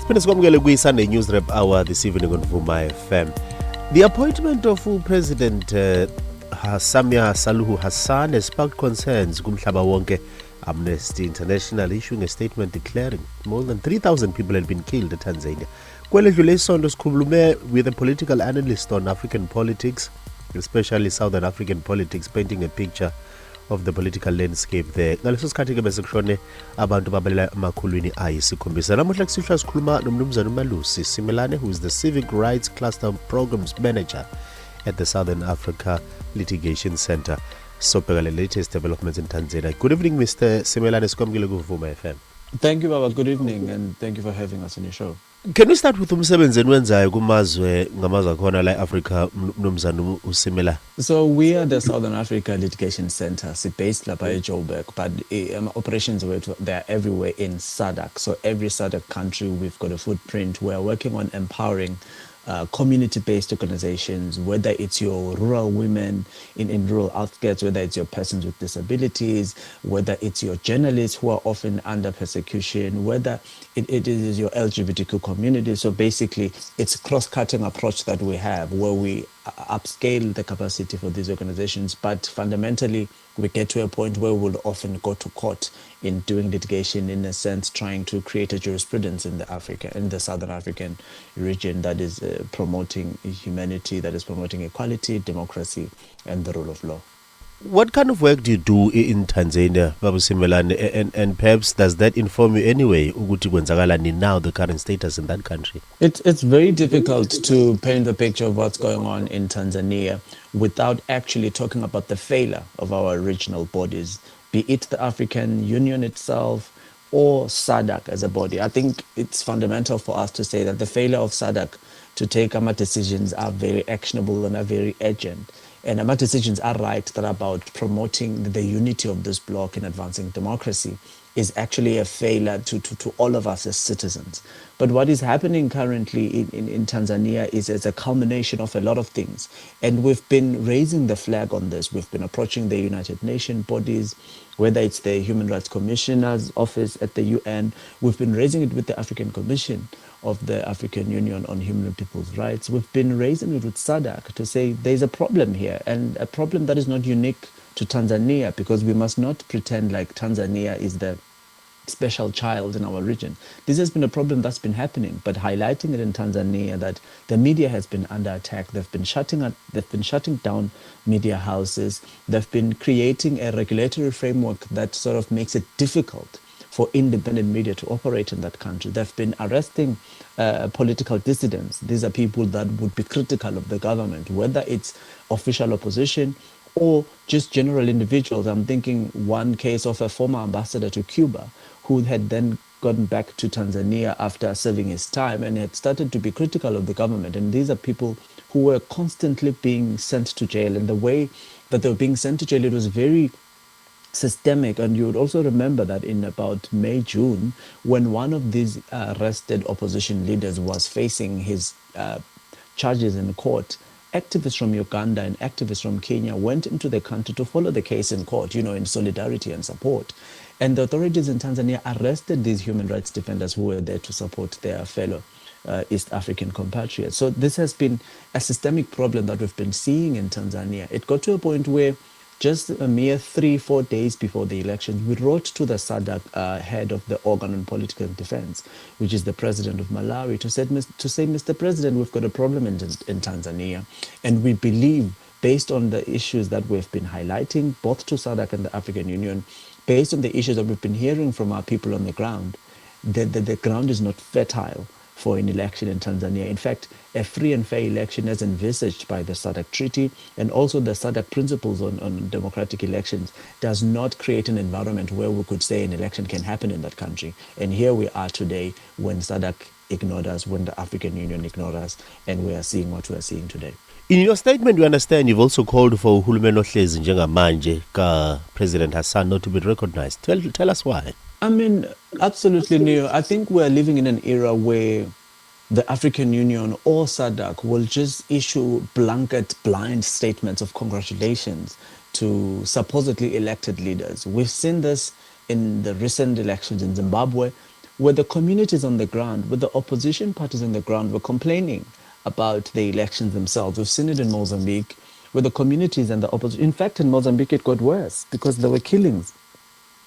Phinde sikwamukele kwi-Sunday News Wrap Hour this evening on Vuma FM. The appointment of President Samia Suluhu Hassan has sparked concerns kumhlaba wonke. Amnesty International issuing a statement declaring more than 3,000 people had been killed in Tanzania. Kweledlule isonto sikhulume with a political analyst on African politics, especially Southern African politics, painting a picture of the political landscape there. Ngaleso sikhathi ke bese kushone abantu babalela emakhulwini ayisikhombisa. Namuhla kusihlwa sikhuluma nomnumzana Melusi Simelane, who is the Civic Rights Cluster Programs Manager at the Southern Africa Litigation Center. So, the latest developments in Tanzania. Good evening, Mr. Simelane. Sikwamukele kuVuma FM. Thank you, Baba. Good evening, and thank you for having us on your show. Can we start with umsebenzi enwenzayo kumazwe ngamazwe akhona la Africa, mnumzana uSimela? So we are the Southern Africa Litigation Center, based lapha eJoburg, but operations they're everywhere in SADC. So every SADC country, we've got a footprint. We're working on empowering community-based organizations, whether it's your rural women in rural outskirts, whether it's your persons with disabilities, whether it's your journalists who are often under persecution, whether it is your LGBTQ community. So basically, it's a cross-cutting approach that we have where we upscale the capacity for these organizations, but fundamentally, we get to a point where we'll often go to court in doing litigation, in a sense, trying to create a jurisprudence in the Southern African region that is promoting humanity, that is promoting equality, democracy, and the rule of law. What kind of work do you do in Tanzania, Babu Simelane, and perhaps does that inform you anyway, ukuthi kwenzakalani now, the current status in that country? It's very difficult to paint the picture of what's going on in Tanzania without actually talking about the failure of our regional bodies, be it the African Union itself or SADC as a body. I think it's fundamental for us to say that the failure of SADC to take our decisions are very actionable and are very urgent. And our decisions are right that are about promoting the unity of this bloc and advancing democracy is actually a failure to all of us as citizens. But what is happening currently in Tanzania is as a culmination of a lot of things. And we've been raising the flag on this. We've been approaching the United Nations bodies, whether it's the Human Rights Commissioner's office at the UN. We've been raising it with the African Commission of the African Union on Human and People's Rights. We've been raising it with SADC to say there's a problem here, and a problem that is not unique to Tanzania, because we must not pretend like Tanzania is the special child in our region. This has been a problem that's been happening, but highlighting it in Tanzania that the media has been under attack. They've been shutting down media houses. They've been creating a regulatory framework that sort of makes it difficult for independent media to operate in that country. They've been arresting political dissidents. These are people that would be critical of the government, whether it's official opposition or just general individuals. I'm thinking one case of a former ambassador to Cuba who had then gotten back to Tanzania after serving his time and had started to be critical of the government. And these are people who were constantly being sent to jail. And the way that they were being sent to jail, it was very systemic. And you would also remember that in about May, June, when one of these arrested opposition leaders was facing his charges in court, activists from Uganda and activists from Kenya went into the country to follow the case in court, in solidarity and support. And the authorities in Tanzania arrested these human rights defenders who were there to support their fellow East African compatriots. So this has been a systemic problem that we've been seeing in Tanzania. It got to a point where just a mere 3-4 days before the election, we wrote to the SADC head of the organ on political defense, which is the president of Malawi, to say, Mr. President, we've got a problem in Tanzania. And we believe, based on the issues that we've been highlighting, both to SADC and the African Union, based on the issues that we've been hearing from our people on the ground, the ground is not fertile for an election in Tanzania. In fact, a free and fair election as envisaged by the SADC Treaty and also the SADC principles on democratic elections does not create an environment where we could say an election can happen in that country. And here we are today when SADC ignored us, when the African Union ignored us, and we are seeing what we are seeing today. In your statement, we understand you've also called for uhulumeni ohlezi njengamanje ka President Hassan not to be recognized. Tell us why. I mean, absolutely, Neo. I think we're living in an era where the African Union or SADC will just issue blanket blind statements of congratulations to supposedly elected leaders. We've seen this in the recent elections in Zimbabwe, where the communities on the ground, where the opposition parties on the ground were complaining about the elections themselves. We've seen it in Mozambique, where the communities and the opposition, in fact, in Mozambique, it got worse because there were killings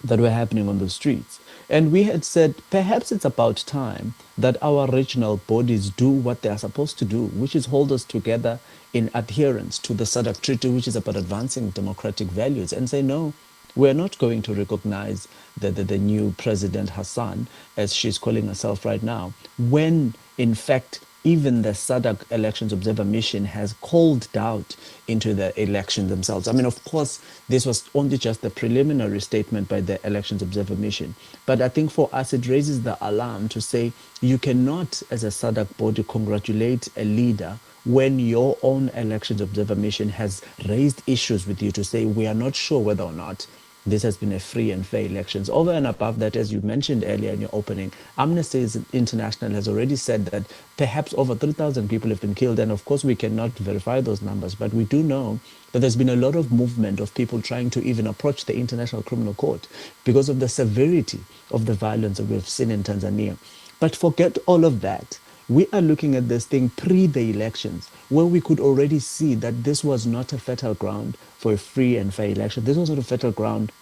that were happening on the streets. And we had said perhaps it's about time that our regional bodies do what they are supposed to do, which is hold us together in adherence to the SADC Treaty, which is about advancing democratic values, and say, no, we're not going to recognize the new President Hassan, as she's calling herself right now, when in fact even the SADC Elections Observer Mission has called doubt into the elections themselves. I mean, of course, this was only just the preliminary statement by the Elections Observer Mission. But I think for us, it raises the alarm to say you cannot, as a SADC body, congratulate a leader when your own Elections Observer Mission has raised issues with you to say we are not sure whether or not this has been a free and fair elections. Over and above that, as you mentioned earlier in your opening, Amnesty International has already said that perhaps over 3,000 people have been killed. And of course, we cannot verify those numbers, but we do know that there's been a lot of movement of people trying to even approach the International Criminal Court because of the severity of the violence that we've seen in Tanzania. But forget all of that. We are looking at this thing pre the elections, where we could already see that this was not a fertile ground for a free and fair election. This was not a fertile ground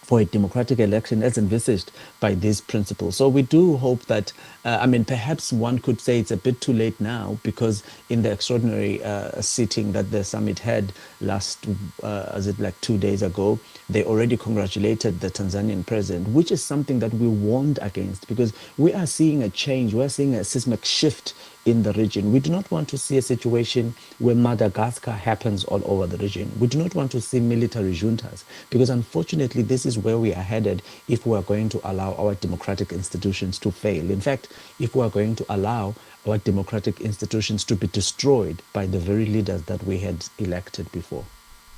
for a democratic election as envisaged by these principles. So we do hope that, perhaps one could say it's a bit too late now, because in the extraordinary sitting that the summit had last, 2 days ago, they already congratulated the Tanzanian president, which is something that we warned against, because we are seeing a change, we're seeing a seismic shift in the region. We do not want to see a situation where Madagascar happens all over the region. We do not want to see military juntas, because unfortunately this is where we are headed if we are going to allow our democratic institutions to fail. In fact, if we are going to allow our democratic institutions to be destroyed by the very leaders that we had elected before.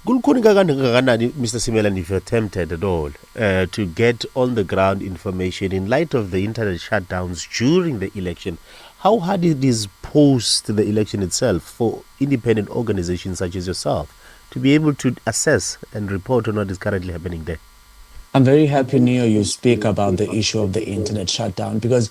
Mr. Simelan, if you're tempted at all to get on the ground information in light of the internet shutdowns during the election, how hard it is post the election itself for independent organizations such as yourself to be able to assess and report on what is currently happening there? I'm very happy, Neo, you speak about the issue of the internet shutdown, because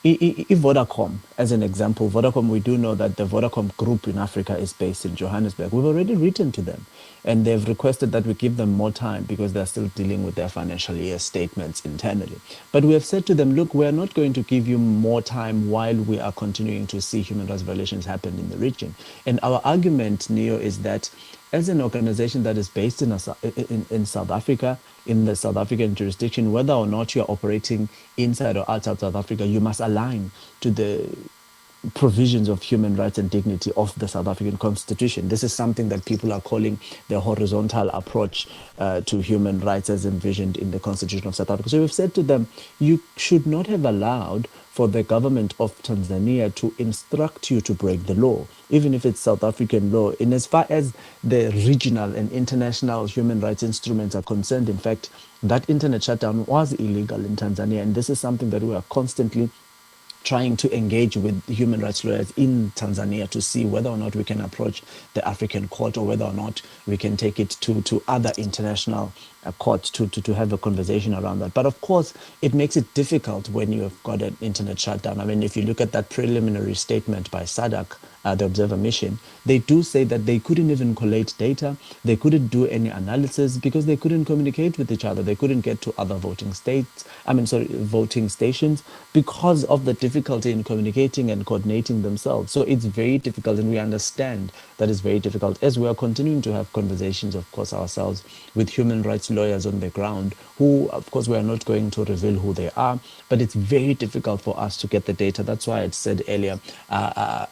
Vodacom, as an example, Vodacom, we do know that the Vodacom group in Africa is based in Johannesburg. We've already written to them, and they've requested that we give them more time because they're still dealing with their financial year statements internally. But we have said to them, look, we're not going to give you more time while we are continuing to see human rights violations happen in the region. And our argument, Neo, is that as an organization that is based in South Africa, in the South African jurisdiction, whether or not you're operating inside or outside South Africa, you must align to the provisions of human rights and dignity of the South African Constitution. This is something that people are calling the horizontal approach to human rights as envisioned in the Constitution of South Africa. So we've said to them, you should not have allowed for the government of Tanzania to instruct you to break the law, even if it's South African law. In as far as the regional and international human rights instruments are concerned, in fact, that internet shutdown was illegal in Tanzania, and this is something that we are constantly trying to engage with human rights lawyers in Tanzania to see whether or not we can approach the African court, or whether or not we can take it to other international courts to have a conversation around that. But of course, it makes it difficult when you have got an internet shutdown. I mean, if you look at that preliminary statement by SADC, the Observer Mission, they do say that they couldn't even collate data, they couldn't do any analysis because they couldn't communicate with each other. They couldn't get to other voting stations because of the difficulty in communicating and coordinating themselves. So it's very difficult, and we understand that it's very difficult, as we are continuing to have conversations, of course, ourselves with human rights lawyers on the ground, who, of course, we are not going to reveal who they are, but it's very difficult for us to get the data. That's why I said earlier,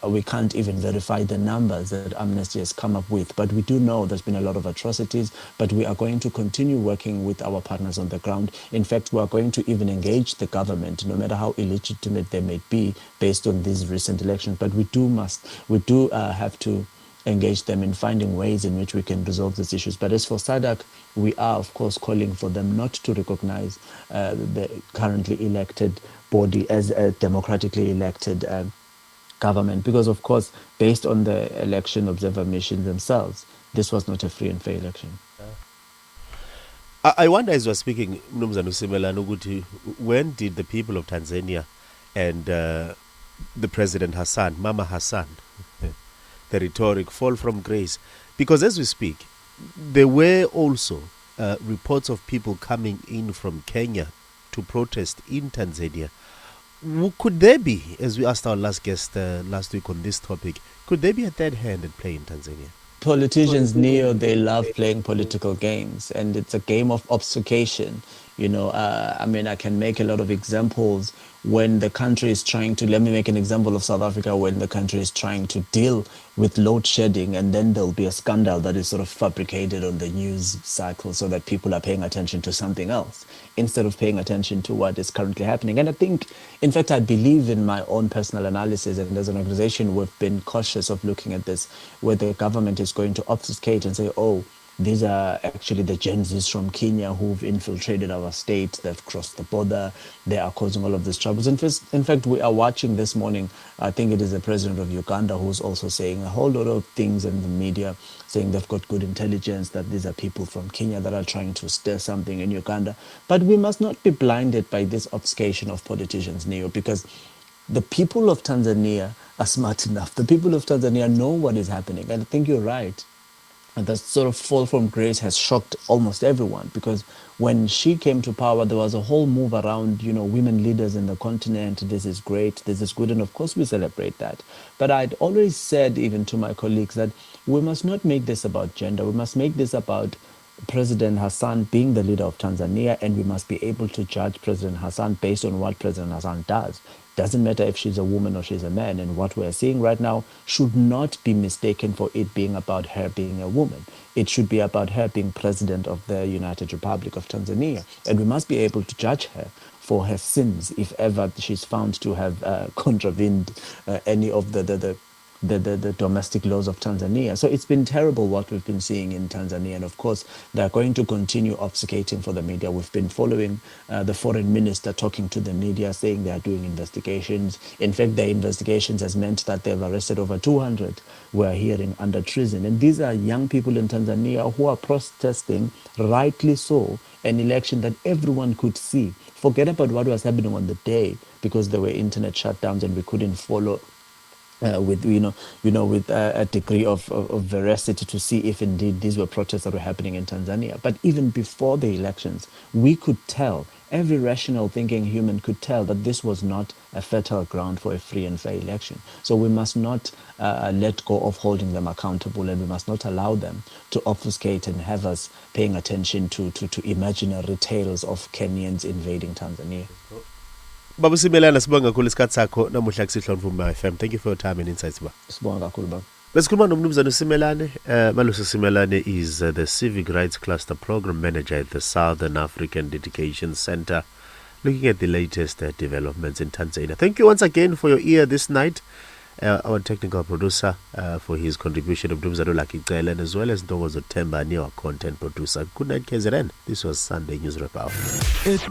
we can't even verify the numbers that Amnesty has come up with, but we do know there's been a lot of atrocities, but we are going to continue working with our partners on the ground. In fact, we are going to even engage the government, no matter how illegitimate they may be based on these recent elections, but we do have to engage them in finding ways in which we can resolve these issues. But as for SADC, we are, of course, calling for them not to recognize the currently elected body as a democratically elected government, because, of course, based on the election observer mission themselves, this was not a free and fair election. I wonder, as we're speaking, Mnumzana Simelane, ukuthi when did the people of Tanzania and the President Hassan, Mama Hassan, the rhetoric fall from grace? Because as we speak, there were also reports of people coming in from Kenya to protest in Tanzania. Could there be, as we asked our last guest last week on this topic, could there be a third hand at play in Tanzania? Politicians, Neo, they love playing political games, and it's a game of obfuscation. I can make a lot of examples when the country is trying to, let me make an example of South Africa, when the country is trying to deal with load shedding, and then there'll be a scandal that is sort of fabricated on the news cycle so that people are paying attention to something else instead of paying attention to what is currently happening. And I think, in fact, I believe in my own personal analysis, and as an organization, we've been cautious of looking at this, where the government is going to obfuscate and say, oh, these are actually the Gen Zs from Kenya who've infiltrated our state. They've crossed the border. They are causing all of these troubles. In fact, we are watching this morning, I think it is the president of Uganda who's also saying a whole lot of things in the media, saying they've got good intelligence, that these are people from Kenya that are trying to stir something in Uganda. But we must not be blinded by this obfuscation of politicians, Neo, because the people of Tanzania are smart enough. The people of Tanzania know what is happening. And I think you're right. And that sort of fall from grace has shocked almost everyone, because when she came to power, there was a whole move around, women leaders in the continent. This is great. This is good. And of course, we celebrate that. But I'd always said, even to my colleagues, that we must not make this about gender. We must make this about President Hassan being the leader of Tanzania, and we must be able to judge President Hassan based on what President Hassan does. Doesn't matter if she's a woman or she's a man, and what we're seeing right now should not be mistaken for it being about her being a woman. It should be about her being president of the United Republic of Tanzania, and we must be able to judge her for her sins if ever she's found to have contravened any of the domestic laws of Tanzania. So it's been terrible what we've been seeing in Tanzania. And of course, they're going to continue obfuscating for the media. We've been following the foreign minister talking to the media, saying they are doing investigations. In fact, their investigations has meant that they've arrested over 200, we're hearing, under treason. And these are young people in Tanzania who are protesting, rightly so, an election that everyone could see. Forget about what was happening on the day, because there were internet shutdowns and we couldn't follow with a degree of veracity to see if indeed these were protests that were happening in Tanzania. But even before the elections, we could tell, every rational thinking human could tell, that this was not a fertile ground for a free and fair election. So we must not let go of holding them accountable, and we must not allow them to obfuscate and have us paying attention to imaginary tales of Kenyans invading Tanzania. Baba Simelane, sibonga kakhulu isikhathi sakho namuhla kusihlwa Mvuma FM. Thank you for your time and insights, ba. Sibonga kakhulu, baba. Besikhuluma noMnumzana Simelane. Melusi Simelane is the Civic Rights Cluster Program Manager at the Southern African Dedication Center, looking at the latest developments in Tanzania. Thank you once again for your ear this night. Our technical producer for his contribution of Mnumzana Lakicela, and as well as Ntokozo Thembani, our content producer. Good night, KZN. This was Sunday News Wrap Hour.